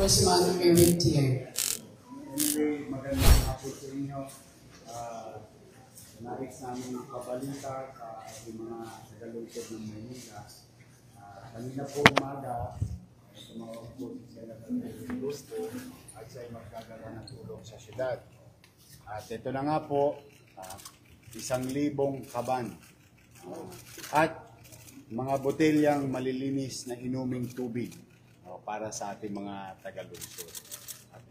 Congressman Erwin Tier. Anyway, magandang hapon sa inyo. Nais namin pabalita sa mga tagalungsod ng Maynila. Kanina po umaga, tumawag po si Senator Gusto at siya'y magkagawa ng tulong sa syudad. At ito na nga po, 1,000 kaban at mga botelyang malilinis na inuming tubig para sa ating mga tagalungsod. At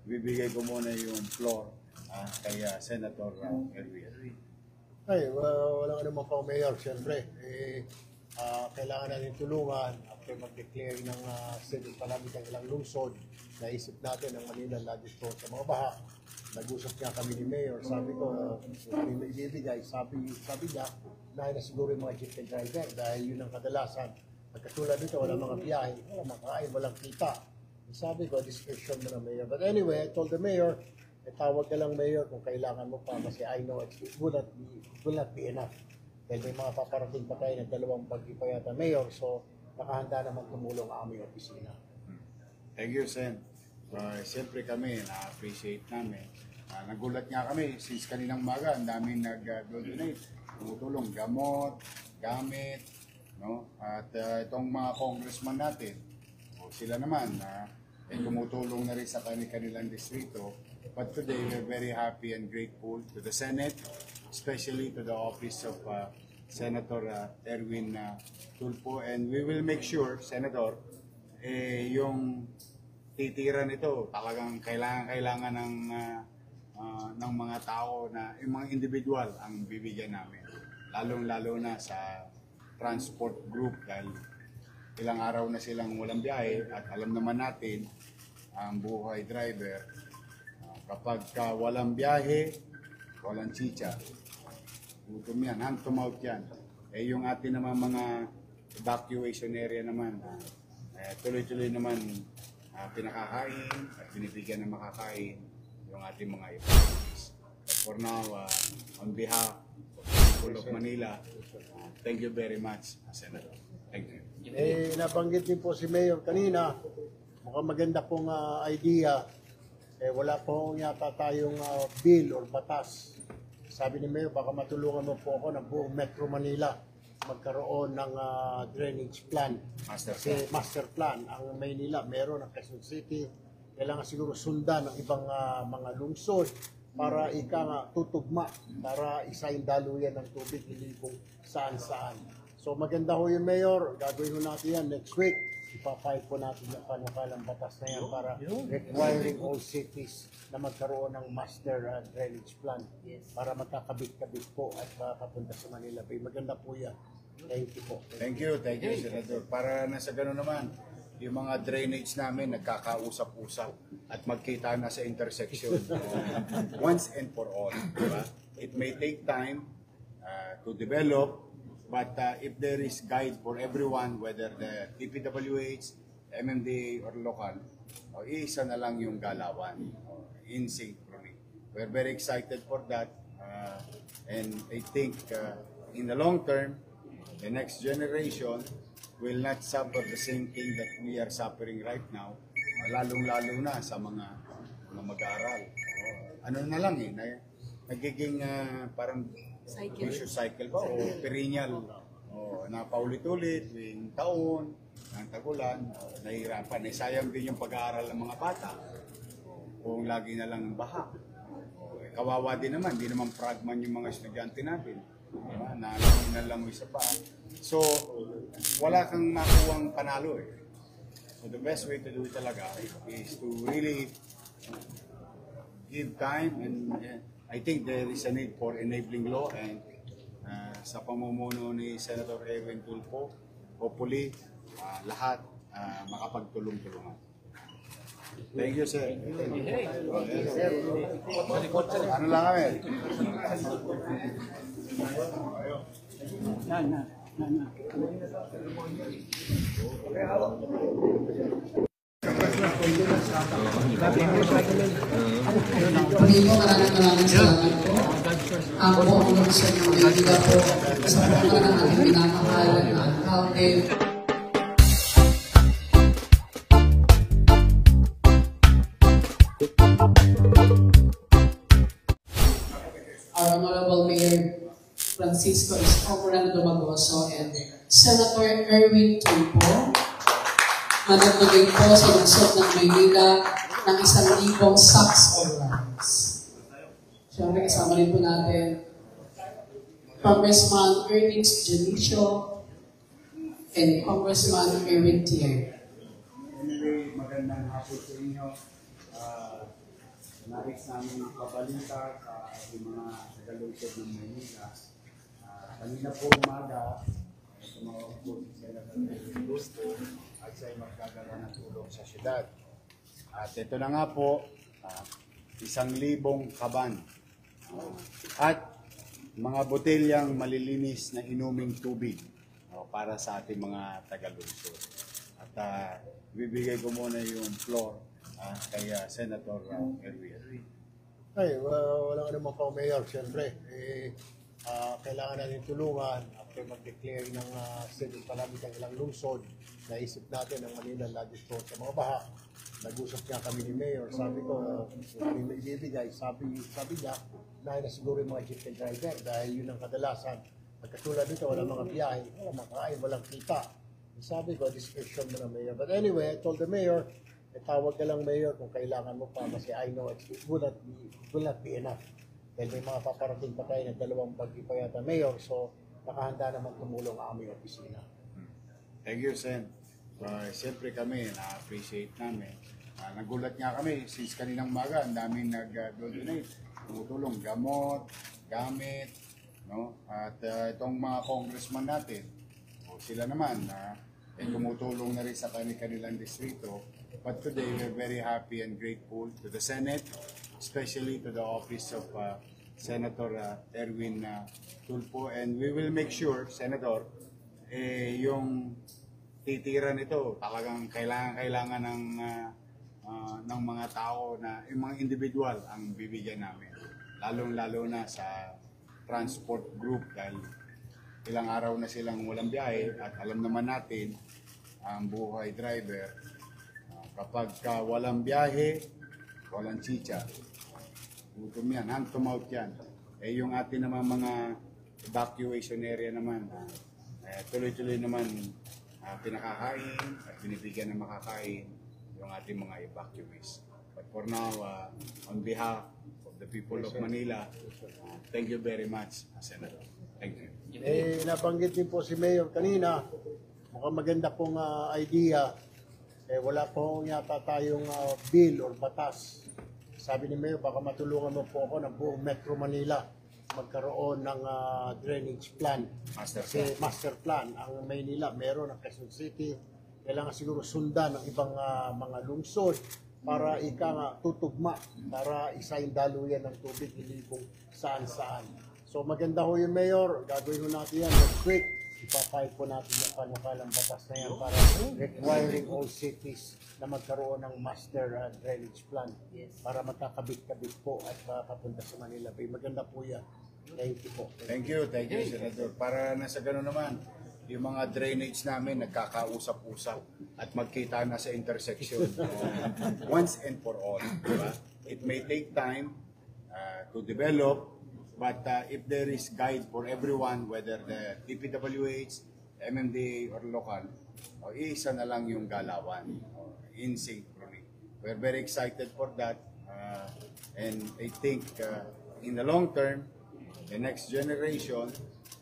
bibigay ko muna yung floor kay Senator Erwin. Ay, walang anumang pang mayor, siyempre. Kailangan natin tulungan after mag-declare ng state of calamity ng ilang lungsod. Naisip natin ang Manila dito sa mga baha. Nag-usap nga kami ni Mayor, sabi ko, kung may ibibigay, sabi niya, dahil na siguro yung mga jeep and driver, dahil yun ang kadalasan. Pagkatulad dito, walang mga biyahe, walang makain, walang kita. Sabi ko, discretion mo na Mayor. But anyway, I told the Mayor, tawag ka lang Mayor kung kailangan mo pa, kasi I know it will not be enough. Dahil may mga paparating pa tayo ng 2 bagyo pa yata Mayor, so nakahanda naman tumulong ang aming opisina. Thank you, Sen. Siyempre kami, na-appreciate namin. Nagulat nga kami, since kaninang umaga, ang daming nag-donate, tumutulong, gamot, gamit, no? At itong mga congressman natin, sila naman, tumutulong na rin sa kanilang distrito. But today, we're very happy and grateful to the Senate, especially to the office of Senator Erwin Tulfo. And we will make sure, Senator, yung titira nito talagang kailangan ng mga tao na yung mga individual ang bibigyan namin, lalong-lalo na sa transport group dahil ilang araw na silang walang biyahe at alam naman natin ang buhay driver, kapag walang biyahe, walang chicha, gutom yan, hand to mouth yan. Yung atin naman mga evacuation area naman, tuloy-tuloy naman pinakakain at binibigyan ng makakain yung ating mga evacuees. For now, on behalf of the people of Manila, thank you very much, Senator. Thank you. Nabanggit din po si Mayor kanina, mukhang maganda pong idea. Wala po yata tayong bill or batas. Sabi ni Mayor, baka matulungan mo po ako ng buong Metro Manila magkaroon ng drainage plan. Master plan. Ang Maynila meron, ang Quezon City. Kailangan siguro sundan ng ibang mga lungsod para tutugma, para isa yung daluyan ng tubig, hindi kung saan-saan. So maganda ho yung Mayor, gagawin ho natin yan next week. Ipapile po natin yung panukalang batas na yan para requiring all cities na magkaroon ng master drainage plan para magkakabit-kabit po at papunta sa Manila Bay. Maganda po yan. Thank you po. Thank you, Senator. Para nasa gano'n naman, yung mga drainage namin nagkakausap-usap at magkita na sa intersection once and for all. Diba? It may take time to develop, but if there is guide for everyone, whether the DPWH, MMDA, or local, isa na lang yung galawan in synchrony. We're very excited for that, and I think in the long term, the next generation will not suffer the same thing that we are suffering right now, lalong-lalo na sa mga mag-aaral. Ano na lang nagiging parang vicious cycle ba o perennial, na paulit-ulit tuwing taon ng tagulan, nahihirapan. Sayang din yung pag-aaral ng mga bata kung lagi na lang baha. Kawawa din naman, di naman fragman yung mga estudyante natin, na lang isa pa. So wala kang makuwang panalo So the best way to do it talaga is to really give time, and I think there is a need for enabling law, and sa pamumuno ni Senator Erwin Tulfo, hopefully lahat makapagtulong-tulungan. Thank you, sir. Ano lang kami? Maraming salamat po. Ako po ang Lungsod ng Maynila po sa mga ng ating minamahal na alkalde. Francisco Escoboran Dumagoso, and Senator Erwin Tulfo. Manatugay po sa lungsod ng Maynila ng 1,000 sacks of rice. Siyempre, kasama rin po natin Congressman Ernest Janicio and Congressman Erwin Tier. Anyway, magandang hapon sa inyo. Nais namin pabalita sa ating mga tagalungsod ng Maynila. Kanina po umaga, tumawag po si Senator Gusto at siya'y magkagawa ng tulong sa syudad. At ito na nga po, 1,000 kaban. At mga botelyang malilinis na inuming tubig para sa ating mga tagalungsod. At bibigay ko muna yung floor kay Senator Erwin. Ay, walang ano man po, Mayor, siyempre. Kailangan natin tulungan after mag-declare ng state of calamity ang ilang lungsod. Naisip natin ang Manila lagis po sa mga baha. Nag-usap niya kami ni Mayor. Sabi ko, kung may ibibigay, sabi niya, na siguro yung mga jeep driver dahil yun ang kadalasan. Pagkatulad dito, walang mga biyahe, walang makain, walang kita. Sabi ko, discretion mo na, Mayor. But anyway, I told the Mayor, tawag ka lang, Mayor, kung kailangan mo pa kasi I know it will not be enough. Dahil may mga paparating pa tayo na 2 bagyo pa yata, Mayor, so nakahanda naman tumulong ang aming opisina. Thank you, Sen. Siyempre kami, na-appreciate namin. Nagulat nga kami, since kaninang umaga, ang daming nag-donate, tumutulong, gamot, gamit, no? At itong mga congressman natin, sila naman, tumutulong na rin sa kanilang distrito. But today, we're very happy and grateful to the Senate, especially to the office of Senator Erwin Tulfo. And we will make sure, Senator, yung titira nito, talagang kailangan ng mga tao na, yung mga individual ang bibigyan namin. Lalong-lalo na sa transport group dahil ilang araw na silang walang biyahe at alam naman natin ang buhay driver. Kapag walang biyahe, walang chicha. Gutom yan, hand to mouth yan. Yung atin naman mga evacuation area naman, tuloy-tuloy naman pinakakain at binibigyan ng makakain yung ating mga evacuees. But for now, on behalf of the people of Manila, thank you very much, Senator. Thank you. Nabanggit din po si Mayor kanina, mukhang maganda pong idea. Wala po yata tayong bill or batas. Sabi ni Mayor, baka matulungan mo po ako ng buong Metro Manila magkaroon ng drainage plan. Master plan. Ang Maynila, meron ng Quezon City. Kailangan siguro sundan ng ibang mga lungsod para tutugma, para isayin daluyan ng tubig, hindi kung saan-saan. So maganda ho yung Mayor, gagawin ho natin yan next week. Ipapile po natin yung panukalang batas na yan para requiring all cities na magkaroon ng master drainage plan para magkakabit-kabit po at papunta sa Manila Bay. Maganda po yan. Thank you po. Thank you, Senator. Para nasa gano'n naman, yung mga drainage namin nagkakausap-usap at magkita na sa intersection once and for all. Diba? It may take time to develop, but if there is guide for everyone, whether the DPWH, MMDA, or local, isa na lang yung galawan in synchrony. We're very excited for that, and I think in the long term, the next generation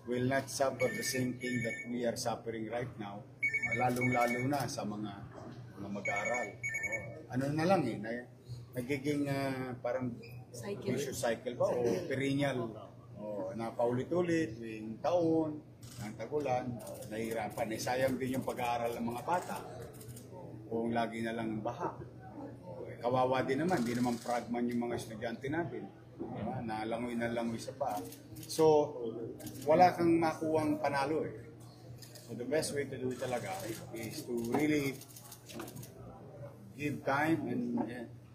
will not suffer the same thing that we are suffering right now, lalong-lalo na sa mga mag-aaral. Ano na lang nagiging parang vicious cycle ba o perennial, na paulit-ulit tuwing taon ng tagulan, nahihirapan. Sayang din yung pag-aaral ng mga bata kung lagi na lang baha. Kawawa din naman, di naman fragman yung mga estudyante natin, nalangoy na langoy sa pa. So wala kang makuwang panalo So the best way to do it talaga is to really give time, and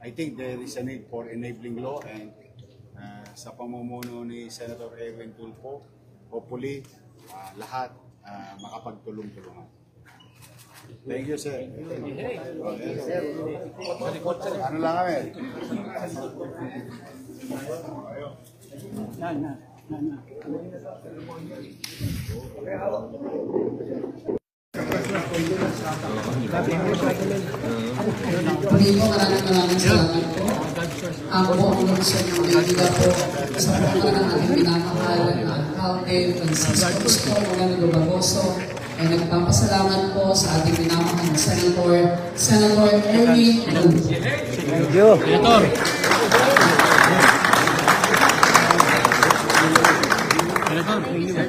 I think there is a need for enabling law, and sa pamumuno ni Senator Erwin Tulfo, hopefully lahat makapagtulong-tulungan. Thank you, sir. Ano lang kami? Muli po, maraming salamat po. Ang buong lungsod ng Maynila po sa mga ng ating minamahal na Alcalde Francisco Gusto Moreno Dubagoso ay nagpapasalamat po sa ating minamahal na Senator Erwin Tulfo. Thank you.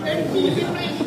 Thank you.